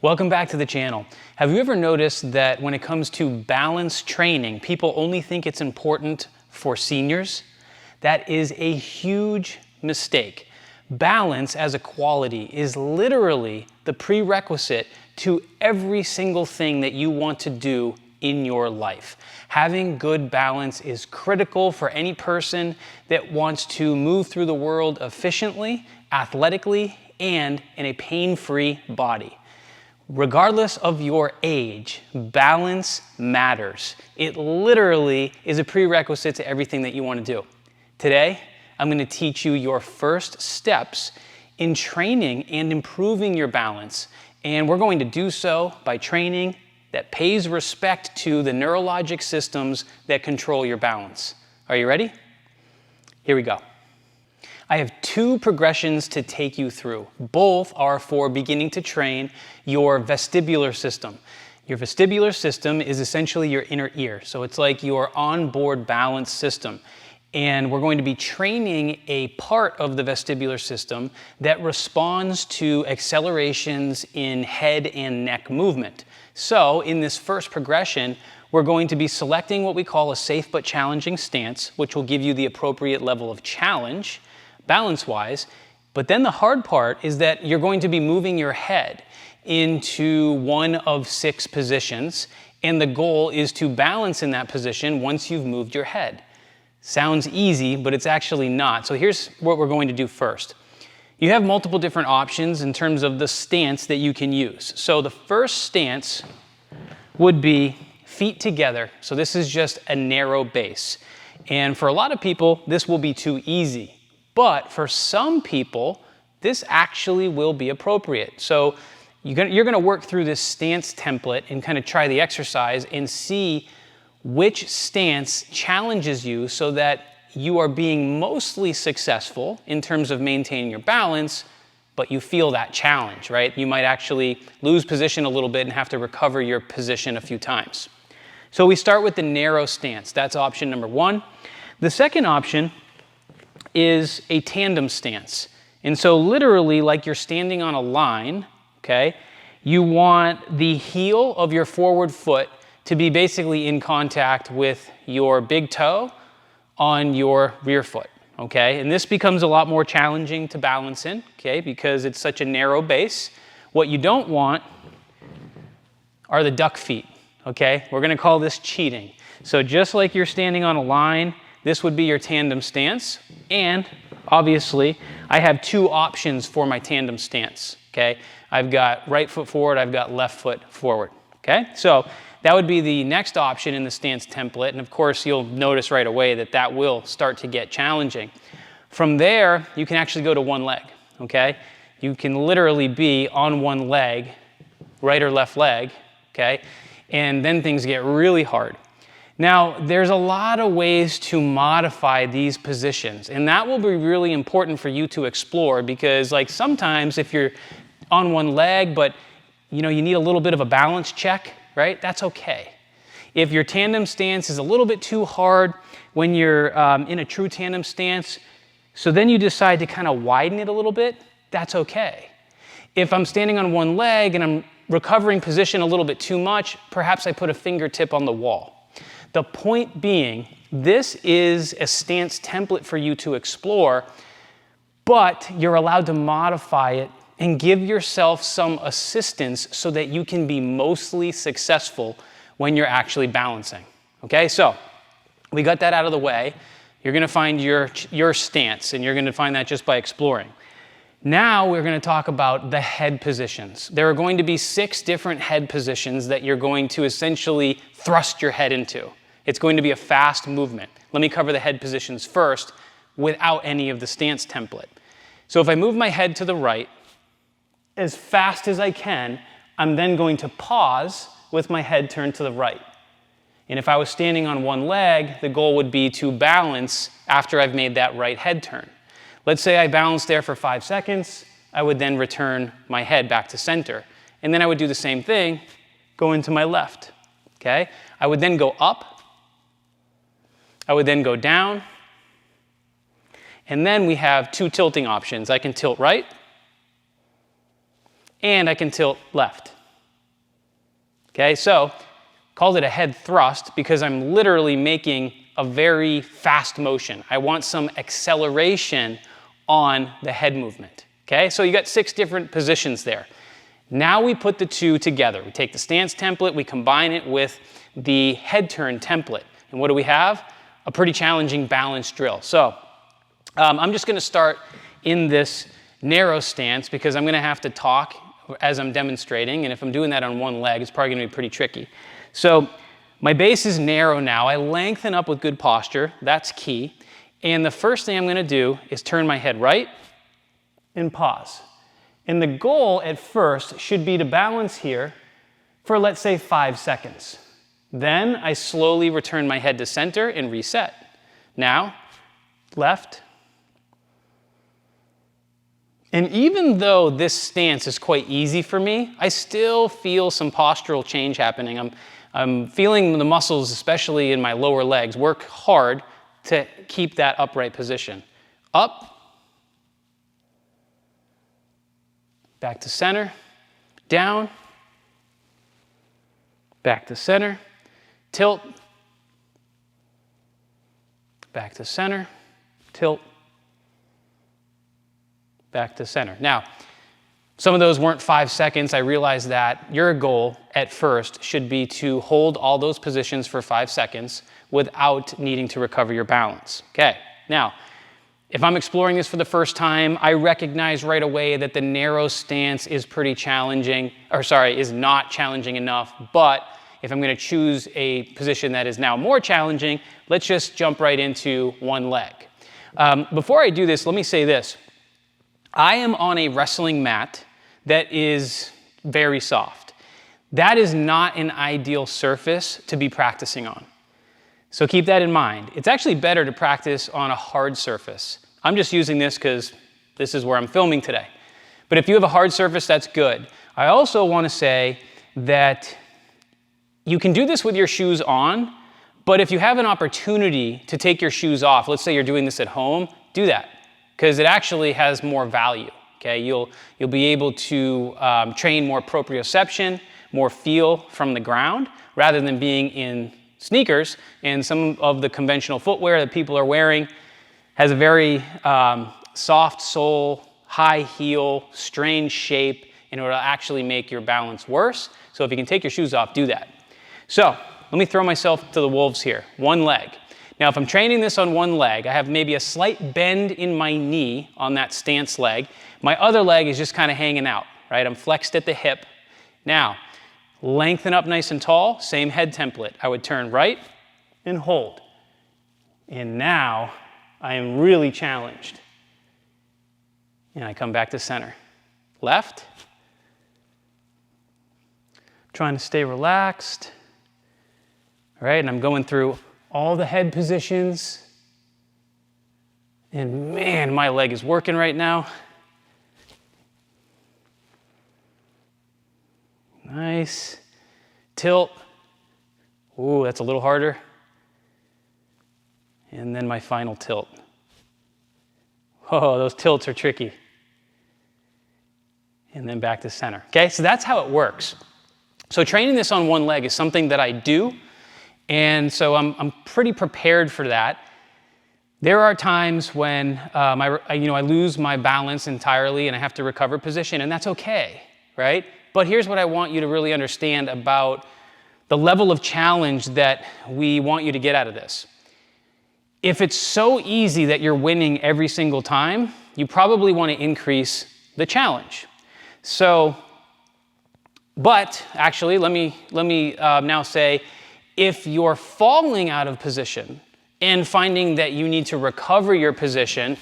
Welcome back to the channel. Have you ever noticed that when it comes to balance training, people only think it's important for seniors? That is a huge mistake. Balance as a quality is literally the prerequisite to every single thing that you want to do in your life. Having good balance is critical for any person that wants to move through the world efficiently, athletically, and in a pain-free body. Regardless of your age, balance matters. It literally is a prerequisite to everything that you want to do. Today, I'm going to teach you your first steps in training and improving your balance. And we're going to do so by training that pays respect to the neurologic systems that control your balance. Are you ready? Here we go. I have two progressions to take you through. Both are for beginning to train your vestibular system. Your vestibular system is essentially your inner ear. So it's like your onboard balance system. And we're going to be training a part of the vestibular system that responds to accelerations in head and neck movement. So in this first progression, we're going to be selecting what we call a safe but challenging stance, which will give you the appropriate level of challenge, balance-wise. But then the hard part is that you're going to be moving your head into one of 6 positions, and the goal is to balance in that position once you've moved your head. Sounds easy, but it's actually not. So here's what we're going to do first. You have multiple different options in terms of the stance that you can use. So the first stance would be feet together. So this is just a narrow base. And for a lot of people, this will be too easy. But for some people, this actually will be appropriate. So you're going to work through this stance template and kind of try the exercise and see which stance challenges you so that you are being mostly successful in terms of maintaining your balance, but you feel that challenge, right? You might actually lose position a little bit and have to recover your position a few times. So we start with the narrow stance. That's option number 1. The second option is a tandem stance. And so literally, like you're standing on a line, okay, you want the heel of your forward foot to be basically in contact with your big toe on your rear foot, okay? And this becomes a lot more challenging to balance in, okay, because it's such a narrow base. What you don't want are the duck feet, okay? We're gonna call this cheating. So just like you're standing on a line, this would be your tandem stance. And obviously, I have 2 options for my tandem stance, okay? I've got right foot forward, I've got left foot forward, okay? So that would be the next option in the stance template. And of course, you'll notice right away that that will start to get challenging. From there, you can actually go to one leg, okay? You can literally be on one leg, right or left leg, okay? And then things get really hard. Now, there's a lot of ways to modify these positions, and that will be really important for you to explore because, like, sometimes if you're on one leg, but you need a little bit of a balance check, right? That's okay. If your tandem stance is a little bit too hard when you're in a true tandem stance, so then you decide to kind of widen it a little bit, that's okay. If I'm standing on one leg and I'm recovering position a little bit too much, perhaps I put a fingertip on the wall. The point being, this is a stance template for you to explore, but you're allowed to modify it and give yourself some assistance so that you can be mostly successful when you're actually balancing. Okay, so we got that out of the way. You're going to find your stance, and you're going to find that just by exploring. Now we're going to talk about the head positions. There are going to be 6 different head positions that you're going to essentially thrust your head into. It's going to be a fast movement. Let me cover the head positions first without any of the stance template. So if I move my head to the right, as fast as I can, I'm then going to pause with my head turned to the right. And if I was standing on one leg, the goal would be to balance after I've made that right head turn. Let's say I balanced there for 5 seconds. I would then return my head back to center. And then I would do the same thing, go into my left, okay? I would then go up. I would then go down. And then we have 2 tilting options. I can tilt right, and I can tilt left, Okay, so called it a head thrust because I'm literally making a very fast motion. I want some acceleration on the head movement. Okay, so you got 6 different positions there. Now we put the 2 together. We take the stance template, we combine it with the head turn template. And what do we have? A pretty challenging balance drill. So I'm just going to start in this narrow stance because I'm going to have to talk as I'm demonstrating. And if I'm doing that on one leg, it's probably going to be pretty tricky. So my base is narrow now. I lengthen up with good posture. That's key. And the first thing I'm going to do is turn my head right and pause. And the goal at first should be to balance here for, let's say, 5 seconds. Then I slowly return my head to center and reset. Now, left. And even though this stance is quite easy for me, I still feel some postural change happening. I'm feeling the muscles, especially in my lower legs, work hard to keep that upright position. Up. Back to center. Down. Back to center. Tilt. Back to center. Tilt. Back to center. Now, some of those weren't 5 seconds. I realize that your goal at first should be to hold all those positions for 5 seconds without needing to recover your balance. Okay, now, if I'm exploring this for the first time, I recognize right away that the narrow stance is pretty challenging, is not challenging enough, but if I'm going to choose a position that is now more challenging, let's just jump right into one leg. Before I do this, let me say this. I am on a wrestling mat that is very soft. That is not an ideal surface to be practicing on. So keep that in mind. It's actually better to practice on a hard surface. I'm just using this because this is where I'm filming today. But if you have a hard surface, that's good. I also want to say that you can do this with your shoes on, but if you have an opportunity to take your shoes off, let's say you're doing this at home, do that, because it actually has more value. Okay, you'll be able to train more proprioception, more feel from the ground, rather than being in sneakers. And some of the conventional footwear that people are wearing has a very soft sole, high heel, strange shape, and it will actually make your balance worse. So if you can take your shoes off, do that. So let me throw myself to the wolves here. One leg. Now, if I'm training this on one leg, I have maybe a slight bend in my knee on that stance leg. My other leg is just kind of hanging out, right? I'm flexed at the hip. Now, lengthen up nice and tall, same head template. I would turn right and hold. And now I am really challenged. And I come back to center. Left. Trying to stay relaxed. All right, and I'm going through all the head positions. And man, my leg is working right now. Nice. Tilt. Ooh, that's a little harder. And then my final tilt. Oh, those tilts are tricky. And then back to center. Okay, so that's how it works. So training this on one leg is something that I do, and so I'm pretty prepared for that. There are times when I lose my balance entirely and I have to recover position, and that's okay, right? But here's what I want you to really understand about the level of challenge that we want you to get out of this. If it's so easy that you're winning every single time, you probably want to increase the challenge. So, but actually, let me now say, if you're falling out of position and finding that you need to recover your position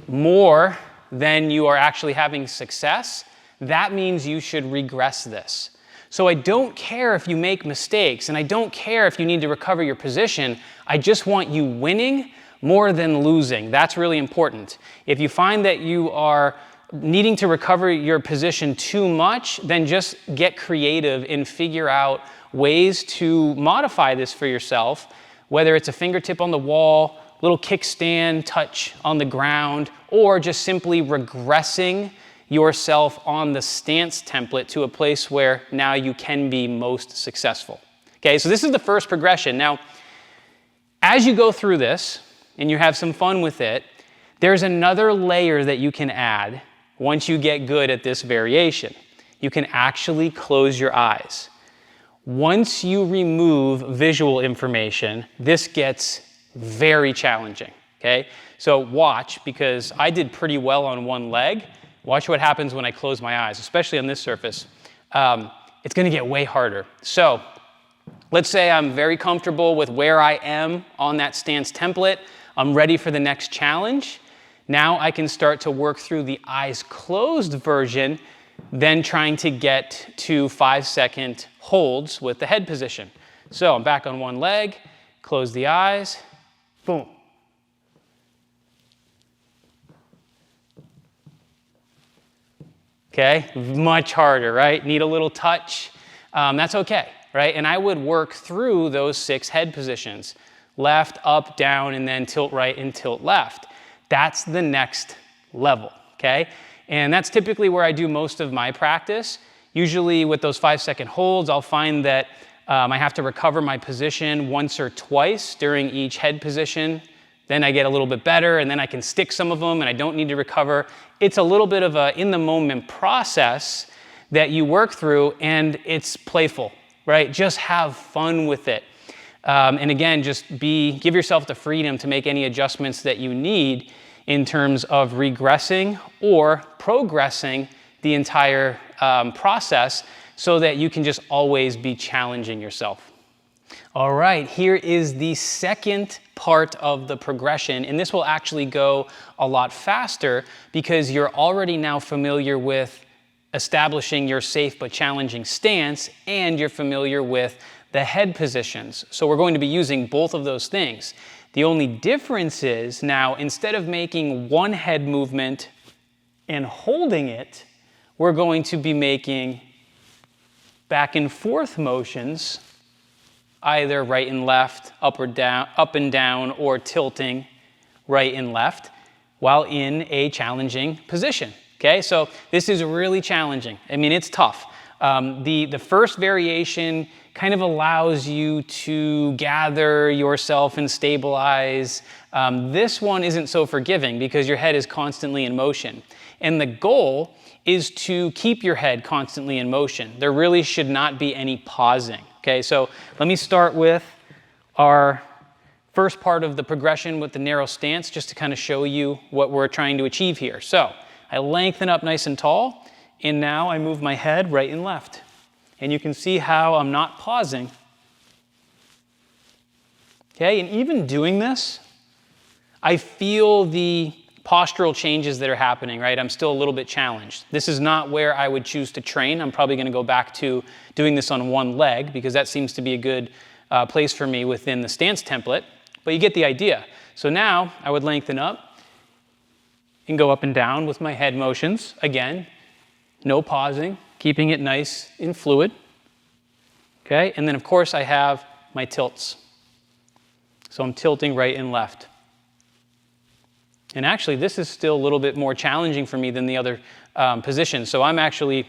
more than you are actually having success, that means you should regress this. So I don't care if you make mistakes, and I don't care if you need to recover your position. I just want you winning more than losing. That's really important. If you find that you are needing to recover your position too much, then just get creative and figure out ways to modify this for yourself, whether it's a fingertip on the wall, little kickstand touch on the ground, or just simply regressing yourself on the stance template to a place where now you can be most successful. Okay, so this is the first progression. Now, as you go through this and you have some fun with it, there's another layer that you can add once you get good at this variation. You can actually close your eyes. Once you remove visual information, this gets very challenging, okay? So watch, because I did pretty well on one leg. Watch what happens when I close my eyes, especially on this surface. It's gonna get way harder. So let's say I'm very comfortable with where I am on that stance template. I'm ready for the next challenge. Now I can start to work through the eyes closed version, then trying to get to 5-second holds with the head position. So I'm back on one leg, close the eyes, boom. Okay, much harder, right? Need a little touch. That's okay, right? And I would work through those 6 head positions. Left, up, down, and then tilt right and tilt left. That's the next level, okay? And that's typically where I do most of my practice. Usually with those 5-second holds, I'll find that I have to recover my position once or twice during each head position. Then I get a little bit better, and then I can stick some of them, and I don't need to recover. It's a little bit of a in-the-moment process that you work through, and it's playful, right? Just have fun with it. And again, give yourself the freedom to make any adjustments that you need in terms of regressing or progressing the entire process so that you can just always be challenging yourself. All right, here is the second part of the progression, and this will actually go a lot faster because you're already now familiar with establishing your safe but challenging stance, and you're familiar with the head positions. So we're going to be using both of those things. The only difference is now, instead of making one head movement and holding it, we're going to be making back and forth motions, either right and left, up and down, or tilting right and left while in a challenging position. Okay, so this is really challenging. I mean, it's tough. The first variation kind of allows you to gather yourself and stabilize. This one isn't so forgiving because your head is constantly in motion. And the goal is to keep your head constantly in motion. There really should not be any pausing. Okay, so let me start with our first part of the progression with the narrow stance, just to kind of show you what we're trying to achieve here. So I lengthen up nice and tall, and now I move my head right and left. And you can see how I'm not pausing. Okay, and even doing this, I feel the postural changes that are happening, right? I'm still a little bit challenged. This is not where I would choose to train. I'm probably going to go back to doing this on one leg because that seems to be a good place for me within the stance template. But you get the idea. So now I would lengthen up and go up and down with my head motions. Again, no pausing, keeping it nice and fluid. Okay, and then of course I have my tilts. So I'm tilting right and left. And actually this is still a little bit more challenging for me than the other positions. So I'm actually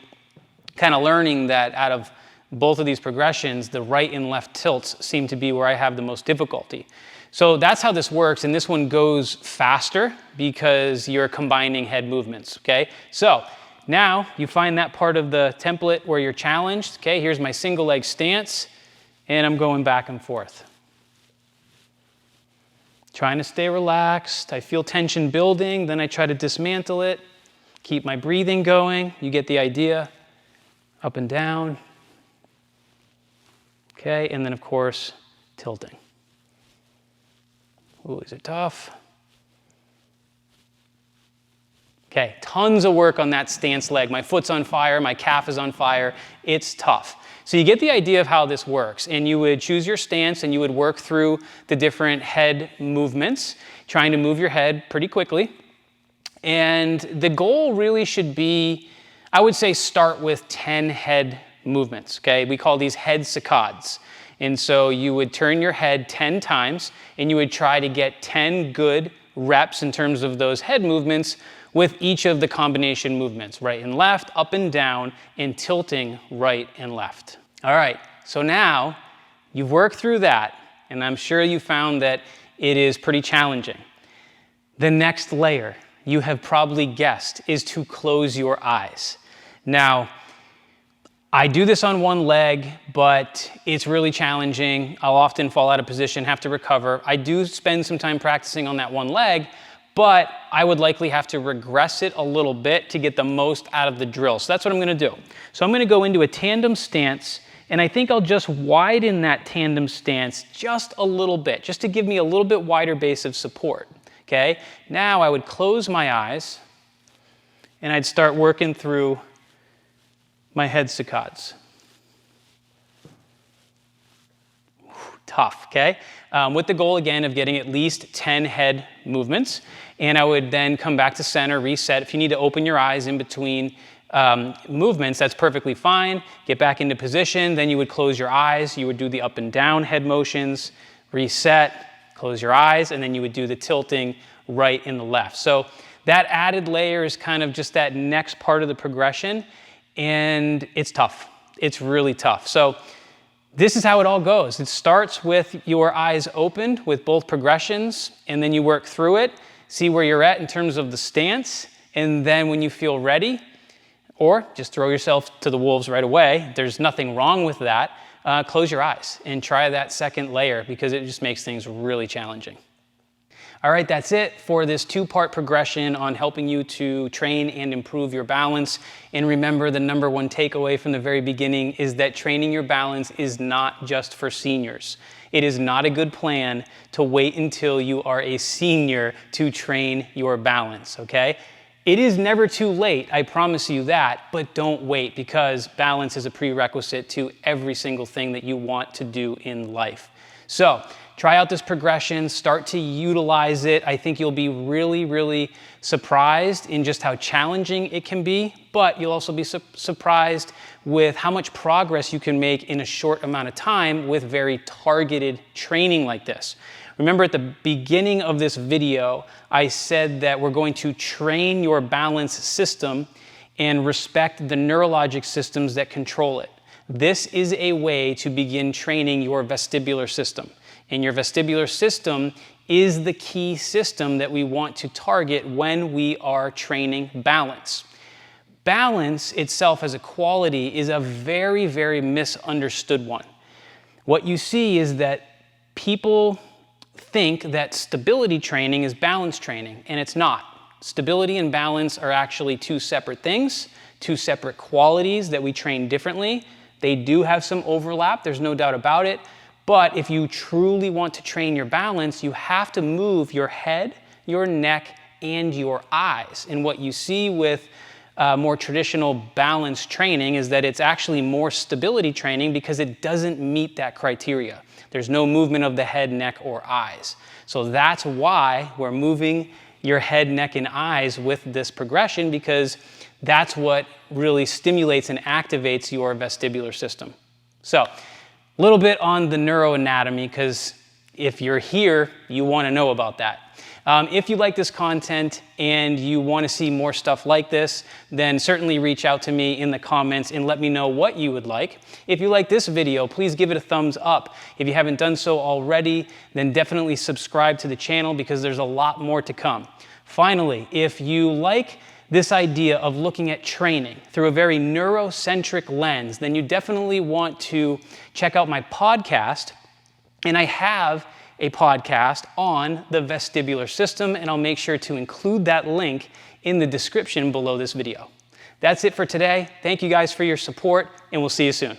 kind of learning that out of both of these progressions, the right and left tilts seem to be where I have the most difficulty. So that's how this works, and this one goes faster because you're combining head movements, okay? So now you find that part of the template where you're challenged. Okay, here's my single leg stance, and I'm going back and forth. Trying to stay relaxed. I feel tension building, then I try to dismantle it. Keep my breathing going. You get the idea. Up and down. Okay, and then of course, tilting. Ooh, these are tough. Okay, tons of work on that stance leg. My foot's on fire, my calf is on fire. It's tough. So you get the idea of how this works, and you would choose your stance and you would work through the different head movements, trying to move your head pretty quickly. And the goal really should be, I would say, start with 10 head movements, okay? We call these head saccades. And so you would turn your head 10 times and you would try to get 10 good reps in terms of those head movements with each of the combination movements, right and left, up and down, and tilting right and left. All right, so now you've worked through that, and I'm sure you found that it is pretty challenging. The next layer, you have probably guessed, is to close your eyes. Now, I do this on one leg, but it's really challenging. I'll often fall out of position, have to recover. I do spend some time practicing on that one leg, but I would likely have to regress it a little bit to get the most out of the drill. So that's what I'm gonna do. So I'm gonna go into a tandem stance, and I think I'll just widen that tandem stance just a little bit, just to give me a little bit wider base of support, okay? Now I would close my eyes, and I'd start working through my head saccades. Tough, okay? With the goal, again, of getting at least 10 head movements. And I would then come back to center, reset. If you need to open your eyes in between movements, that's perfectly fine. Get back into position, then you would close your eyes. You would do the up and down head motions, reset, close your eyes, and then you would do the tilting right and the left. So that added layer is kind of just that next part of the progression, and it's tough. It's really tough. So this is how it all goes. It starts with your eyes opened with both progressions, and then you work through it, see where you're at in terms of the stance, and then when you feel ready, or just throw yourself to the wolves right away, there's nothing wrong with that, close your eyes and try that second layer because it just makes things really challenging. All right, that's it for this two-part progression on helping you to train and improve your balance. And remember, the number one takeaway from the very beginning is that training your balance is not just for seniors. It is not a good plan to wait until you are a senior to train your balance, okay? It is never too late, I promise you that, but don't wait because balance is a prerequisite to every single thing that you want to do in life. So, try out this progression, start to utilize it. I think you'll be really, really surprised in just how challenging it can be, but you'll also be surprised with how much progress you can make in a short amount of time with very targeted training like this. Remember at the beginning of this video, I said that we're going to train your balance system and respect the neurologic systems that control it. This is a way to begin training your vestibular system. And your vestibular system is the key system that we want to target when we are training balance. Balance itself as a quality is a very, very misunderstood one. What you see is that people think that stability training is balance training, and it's not. Stability and balance are actually two separate things, two separate qualities that we train differently. They do have some overlap, there's no doubt about it. But if you truly want to train your balance, you have to move your head, your neck, and your eyes. And what you see with more traditional balance training is that it's actually more stability training because it doesn't meet that criteria. There's no movement of the head, neck, or eyes. So that's why we're moving your head, neck, and eyes with this progression because that's what really stimulates and activates your vestibular system. So, a little bit on the neuroanatomy, because if you're here, you want to know about that. If you like this content and you want to see more stuff like this, then certainly reach out to me in the comments and let me know what you would like. If you like this video, please give it a thumbs up. If you haven't done so already, then definitely subscribe to the channel because there's a lot more to come. Finally, if you like this idea of looking at training through a very neurocentric lens, then you definitely want to check out my podcast. And I have a podcast on the vestibular system, and I'll make sure to include that link in the description below this video. That's it for today. Thank you guys for your support, and we'll see you soon.